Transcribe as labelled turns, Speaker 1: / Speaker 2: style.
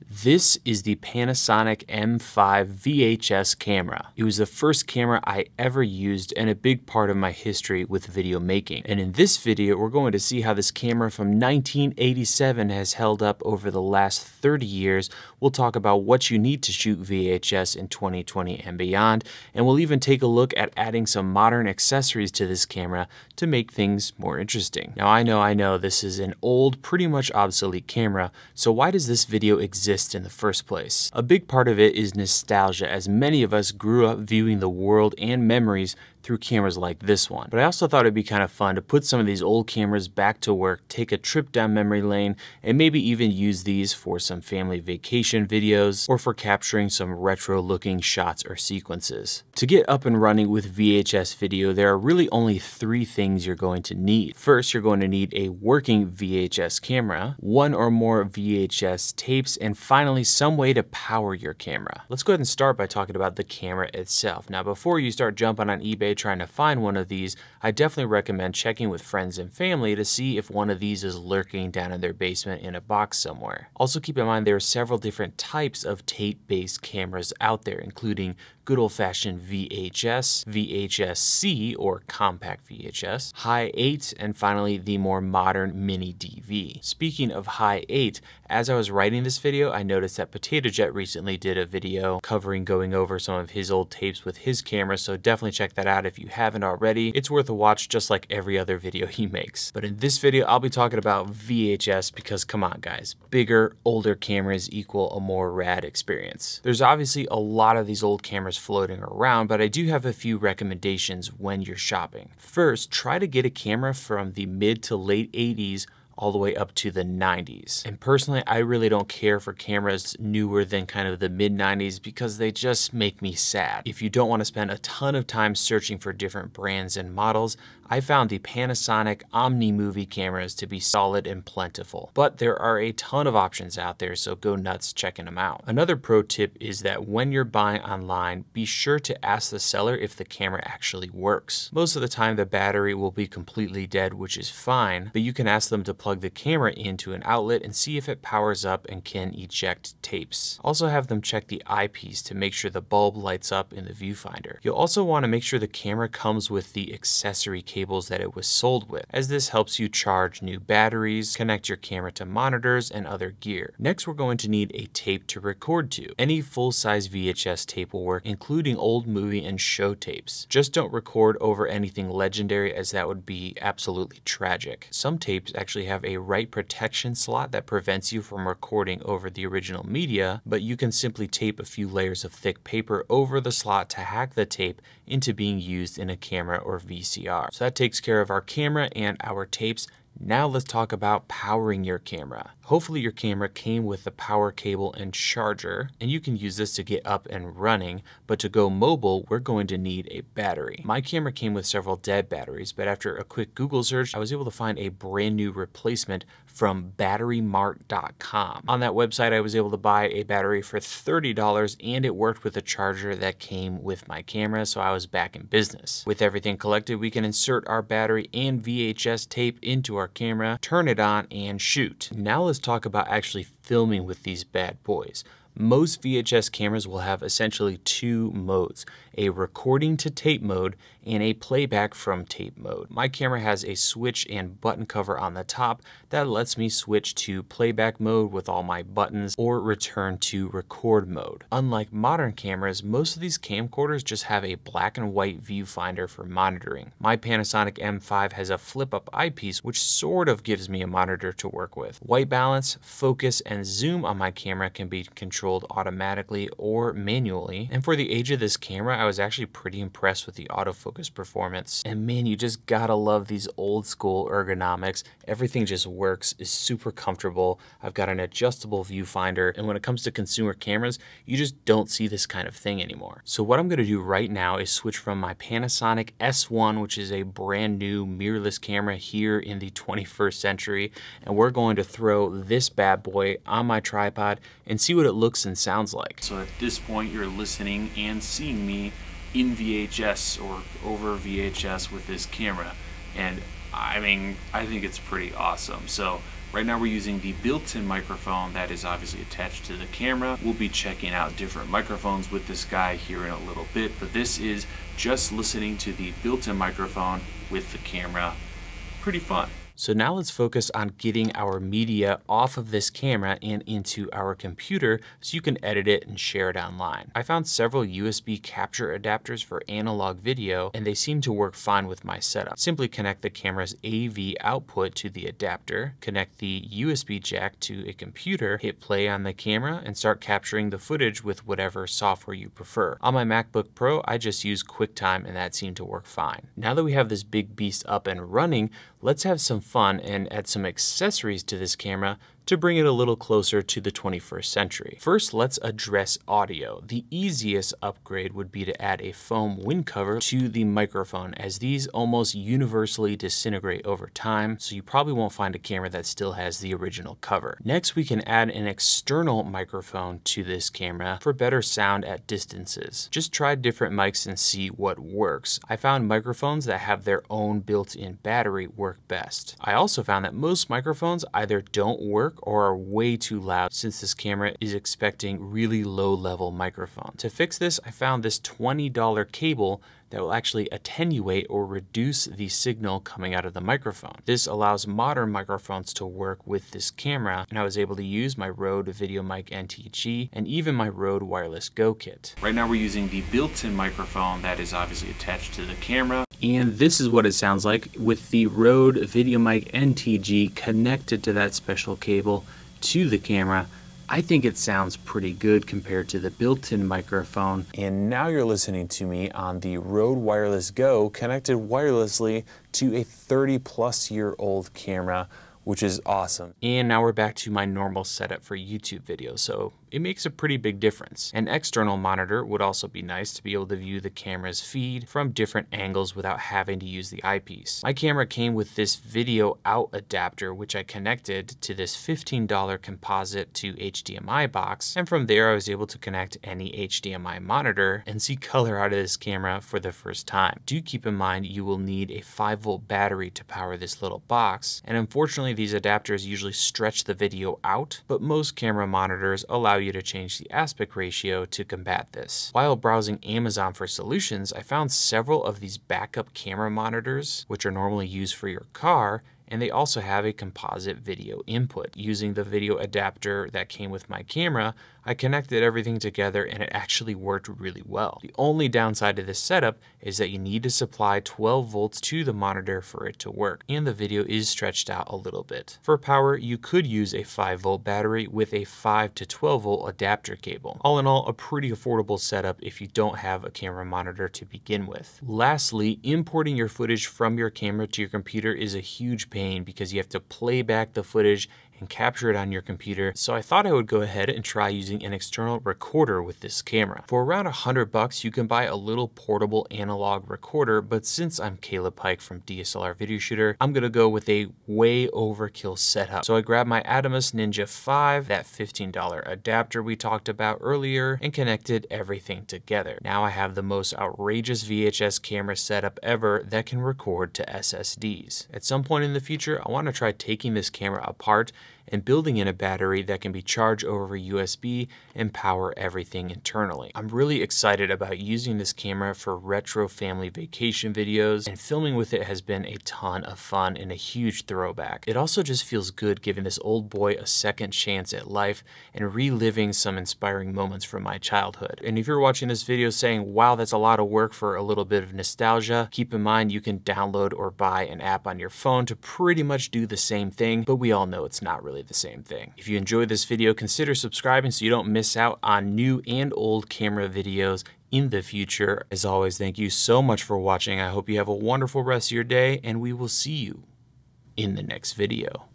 Speaker 1: This is the Panasonic M5 VHS camera. It was the first camera I ever used and a big part of my history with video making. And in this video, we're going to see how this camera from 1987 has held up over the last 30 years. We'll talk about what you need to shoot VHS in 2020 and beyond. And we'll even take a look at adding some modern accessories to this camera to make things more interesting. Now, I know this is an old, pretty much obsolete camera. So why does this video exist in the first place? A big part of it is nostalgia, as many of us grew up viewing the world and memories through cameras like this one. But I also thought it'd be kind of fun to put some of these old cameras back to work, take a trip down memory lane, and maybe even use these for some family vacation videos or for capturing some retro looking shots or sequences. To get up and running with VHS video, there are really only three things you're going to need. First, you're going to need a working VHS camera, one or more VHS tapes, and finally some way to power your camera. Let's go ahead and start by talking about the camera itself. Now, before you start jumping on eBay trying to find one of these, I definitely recommend checking with friends and family to see if one of these is lurking down in their basement in a box somewhere. Also keep in mind there are several different types of tape-based cameras out there, including good old-fashioned VHS, VHS-C or compact VHS, high 8, and finally the more modern mini DV. Speaking of high 8, as I was writing this video, I noticed that Potato Jet recently did a video going over some of his old tapes with his camera, so definitely check that out if you haven't already. It's worth a watch just like every other video he makes. But in this video, I'll be talking about VHS because come on guys, bigger, older cameras equal a more rad experience. There's obviously a lot of these old cameras floating around, but I do have a few recommendations when you're shopping. First, try to get a camera from the mid to late 80s all the way up to the 90s. And personally, I really don't care for cameras newer than kind of the mid 90s because they just make me sad. If you don't want to spend a ton of time searching for different brands and models, I found the Panasonic Omni Movie cameras to be solid and plentiful. But there are a ton of options out there, so go nuts checking them out. Another pro tip is that when you're buying online, be sure to ask the seller if the camera actually works. Most of the time the battery will be completely dead, which is fine, but you can ask them to plug the camera into an outlet and see if it powers up and can eject tapes. Also have them check the eyepiece to make sure the bulb lights up in the viewfinder. You'll also want to make sure the camera comes with the accessory cables that it was sold with, as this helps you charge new batteries, connect your camera to monitors and other gear. Next, we're going to need a tape to record to. Any full-size VHS tape will work, including old movie and show tapes. Just don't record over anything legendary, as that would be absolutely tragic. Some tapes actually have a write protection slot that prevents you from recording over the original media, but you can simply tape a few layers of thick paper over the slot to hack the tape into being used in a camera or VCR. So that takes care of our camera and our tapes. Now let's talk about powering your camera. Hopefully your camera came with the power cable and charger, and you can use this to get up and running, but to go mobile, we're going to need a battery. My camera came with several dead batteries, but after a quick Google search, I was able to find a brand new replacement from batterymart.com. On that website, I was able to buy a battery for $30, and it worked with a charger that came with my camera, so I was back in business. With everything collected, we can insert our battery and VHS tape into our camera, turn it on, and shoot. Now let's talk about actually filming with these bad boys. Most VHS cameras will have essentially two modes, a recording to tape mode and a playback from tape mode. My camera has a switch and button cover on the top that lets me switch to playback mode with all my buttons or return to record mode. Unlike modern cameras, most of these camcorders just have a black and white viewfinder for monitoring. My Panasonic M5 has a flip-up eyepiece which sort of gives me a monitor to work with. White balance, focus, and zoom on my camera can be controlled automatically or manually, and for the age of this camera, I was actually pretty impressed with the autofocus performance. And man, you just gotta love these old school ergonomics. Everything just works, is super comfortable. I've got an adjustable viewfinder, and when it comes to consumer cameras, you just don't see this kind of thing anymore. So what I'm gonna do right now is switch from my Panasonic S1, which is a brand new mirrorless camera here in the 21st century, and we're going to throw this bad boy on my tripod and see what it looks and sounds like. So at this point, you're listening and seeing me in VHS or over VHS with this camera, and I mean, I think it's pretty awesome. So Right now we're using the built-in microphone that is obviously attached to the camera. We'll be checking out different microphones with this guy here in a little bit, but this is just listening to the built-in microphone with the camera. Pretty fun. So now let's focus on getting our media off of this camera and into our computer so you can edit it and share it online. I found several USB capture adapters for analog video, and they seem to work fine with my setup. Simply connect the camera's AV output to the adapter, connect the USB jack to a computer, hit play on the camera, and start capturing the footage with whatever software you prefer. On my MacBook Pro, I just use QuickTime, and that seemed to work fine. Now that we have this big beast up and running, let's have some fun and add some accessories to this camera to bring it a little closer to the 21st century. First, let's address audio. The easiest upgrade would be to add a foam wind cover to the microphone, as these almost universally disintegrate over time, so you probably won't find a camera that still has the original cover. Next, we can add an external microphone to this camera for better sound at distances. Just try different mics and see what works. I found microphones that have their own built-in battery work best. I also found that most microphones either don't work or are way too loud, since this camera is expecting really low level microphone. To fix this, I found this $20 cable that will actually attenuate or reduce the signal coming out of the microphone. This allows modern microphones to work with this camera, and I was able to use my Rode VideoMic NTG and even my Rode Wireless Go kit. Right now we're using the built-in microphone that is obviously attached to the camera, and this is what it sounds like with the Rode VideoMic NTG connected to that special cable to the camera. I think it sounds pretty good compared to the built-in microphone. And now you're listening to me on the Rode Wireless Go connected wirelessly to a 30-plus-year-old camera, which is awesome. And now we're back to my normal setup for YouTube videos, so it makes a pretty big difference. An external monitor would also be nice to be able to view the camera's feed from different angles without having to use the eyepiece. My camera came with this video out adapter, which I connected to this $15 composite to HDMI box, and from there I was able to connect any HDMI monitor and see color out of this camera for the first time. Do keep in mind you will need a 5-volt battery to power this little box, and unfortunately these adapters usually stretch the video out, but most camera monitors allow you to change the aspect ratio to combat this. While browsing Amazon for solutions, I found several of these backup camera monitors, which are normally used for your car, and they also have a composite video input. Using the video adapter that came with my camera, I connected everything together and it actually worked really well. The only downside to this setup is that you need to supply 12 volts to the monitor for it to work, and the video is stretched out a little bit. For power, you could use a 5-volt battery with a 5 to 12 volt adapter cable. All in all, a pretty affordable setup if you don't have a camera monitor to begin with. Lastly, importing your footage from your camera to your computer is a huge pain because you have to play back the footage and capture it on your computer, so I thought I would go ahead and try using an external recorder with this camera. For around $100 you can buy a little portable analog recorder, but since I'm Caleb Pike from DSLR Video Shooter, I'm gonna go with a way overkill setup. So I grabbed my Atomos Ninja 5, that $15 adapter we talked about earlier, and connected everything together. Now I have the most outrageous VHS camera setup ever that can record to SSDs. At some point in the future, I want to try taking this camera apart and building in a battery that can be charged over USB and power everything internally. I'm really excited about using this camera for retro family vacation videos, and filming with it has been a ton of fun and a huge throwback. It also just feels good giving this old boy a second chance at life and reliving some inspiring moments from my childhood. And if you're watching this video saying, wow, that's a lot of work for a little bit of nostalgia, keep in mind you can download or buy an app on your phone to pretty much do the same thing, but we all know it's not really the same thing. If you enjoyed this video, consider subscribing so you don't miss out on new and old camera videos in the future. As always, thank you so much for watching. I hope you have a wonderful rest of your day, and we will see you in the next video.